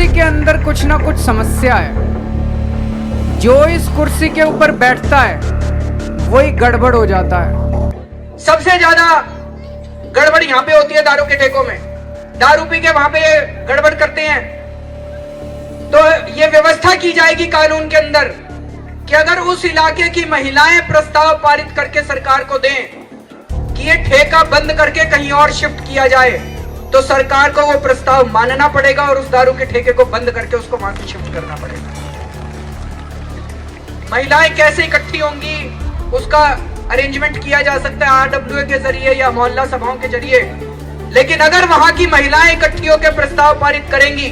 कुर्सी के अंदर कुछ ना कुछ समस्या है। जो इस कुर्सी के ऊपर बैठता है वही गड़बड़ हो जाता है। सबसे ज्यादा गड़बड़ यहाँ पे होती है दारू के ठेकों में। दारू पी के वहां पे गड़बड़ करते हैं। तो ये व्यवस्था की जाएगी कानून के अंदर कि अगर उस इलाके की महिलाएं प्रस्ताव पारित करके सरकार को दें कि ये ठेका बंद करके कहीं और शिफ्ट किया जाए, तो सरकार को वो प्रस्ताव मानना पड़ेगा और उस दारू के ठेके को बंद करके उसको वहां से शिफ्ट करना पड़ेगा। महिलाएं कैसे इकट्ठी होंगी उसका अरेंजमेंट किया जा सकता है आरडब्ल्यूए के जरिए या मोहल्ला सभाओं के जरिए, लेकिन अगर वहां की महिलाएं इकट्ठी होकर प्रस्ताव पारित करेंगी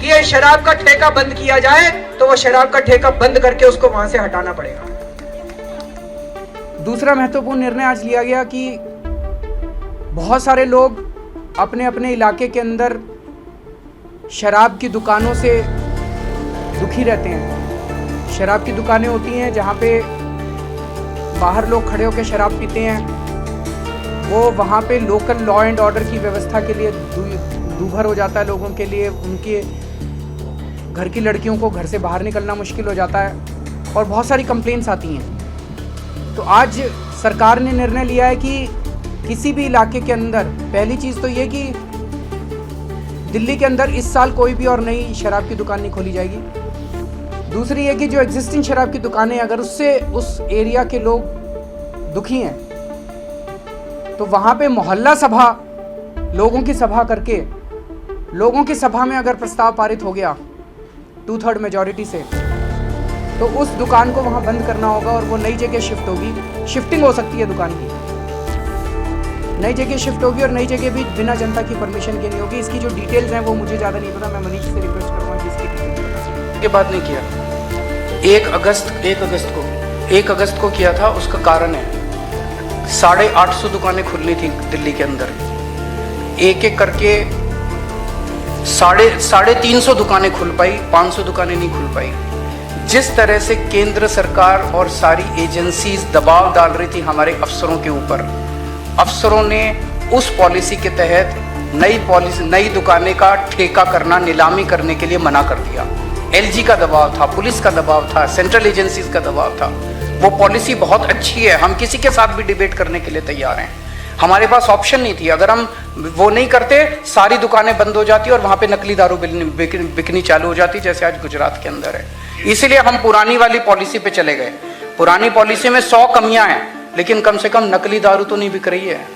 कि ये शराब का ठेका बंद किया जाए, तो वो शराब का ठेका बंद करके उसको वहां से हटाना पड़ेगा। दूसरा महत्वपूर्ण निर्णय आज लिया गया कि बहुत सारे लोग अपने अपने इलाके के अंदर शराब की दुकानों से दुखी रहते हैं। शराब की दुकानें होती हैं जहाँ पे बाहर लोग खड़े होकर शराब पीते हैं। वो वहाँ पे लोकल लॉ एंड ऑर्डर की व्यवस्था के लिए दूभर हो जाता है लोगों के लिए। उनके घर की लड़कियों को घर से बाहर निकलना मुश्किल हो जाता है और बहुत सारी कंप्लेंट्स आती हैं। तो आज सरकार ने निर्णय लिया है कि किसी भी इलाके के अंदर पहली चीज़ तो ये कि दिल्ली के अंदर इस साल कोई भी और नई शराब की दुकान नहीं खोली जाएगी। दूसरी ये कि जो एग्जिस्टिंग शराब की दुकानें अगर उससे उस एरिया के लोग दुखी हैं तो वहाँ पे मोहल्ला सभा, लोगों की सभा करके, लोगों की सभा में अगर प्रस्ताव पारित हो गया 2/3 मेजॉरिटी से, तो उस दुकान को वहाँ बंद करना होगा और वो नई जगह शिफ्ट होगी। शिफ्टिंग हो सकती है दुकान की, नई जगह शिफ्ट होगी और नई जगह भी बिना जनता की परमिशन के नहीं होगी। इसकी जो डिटेल्स हैं वो मुझे ज़्यादा नहीं पता, मैं मनीष से रिक्वेस्ट करूँगा कि इसकी डिटेल्स बता। के बाद नहीं किया, 1 अगस्त को किया था। उसका कारण है 850 दुकानें खुलनी थी दिल्ली के अंदर, एक एक करके 350 दुकानें खुल पाई, 500 दुकानें नहीं खुल पाई। जिस तरह से केंद्र सरकार और सारी एजेंसीज दबाव डाल रही थी हमारे अफसरों के ऊपर, अफसरों ने उस पॉलिसी के तहत नई दुकानें का ठेका करना, नीलामी करने के लिए मना कर दिया। एलजी का दबाव था, पुलिस का दबाव था, सेंट्रल एजेंसीज का दबाव था। वो पॉलिसी बहुत अच्छी है, हम किसी के साथ भी डिबेट करने के लिए तैयार हैं। हमारे पास ऑप्शन नहीं थी। अगर हम वो नहीं करते सारी दुकानें बंद हो जाती और वहाँ पे नकली दारू बिकनी चालू हो जाती, जैसे आज गुजरात के अंदर है। इसीलिए हम पुरानी वाली पॉलिसी पे चले गए। पुरानी पॉलिसी में 100 कमियां हैं, लेकिन कम से कम नकली दारू तो नहीं बिक रही है।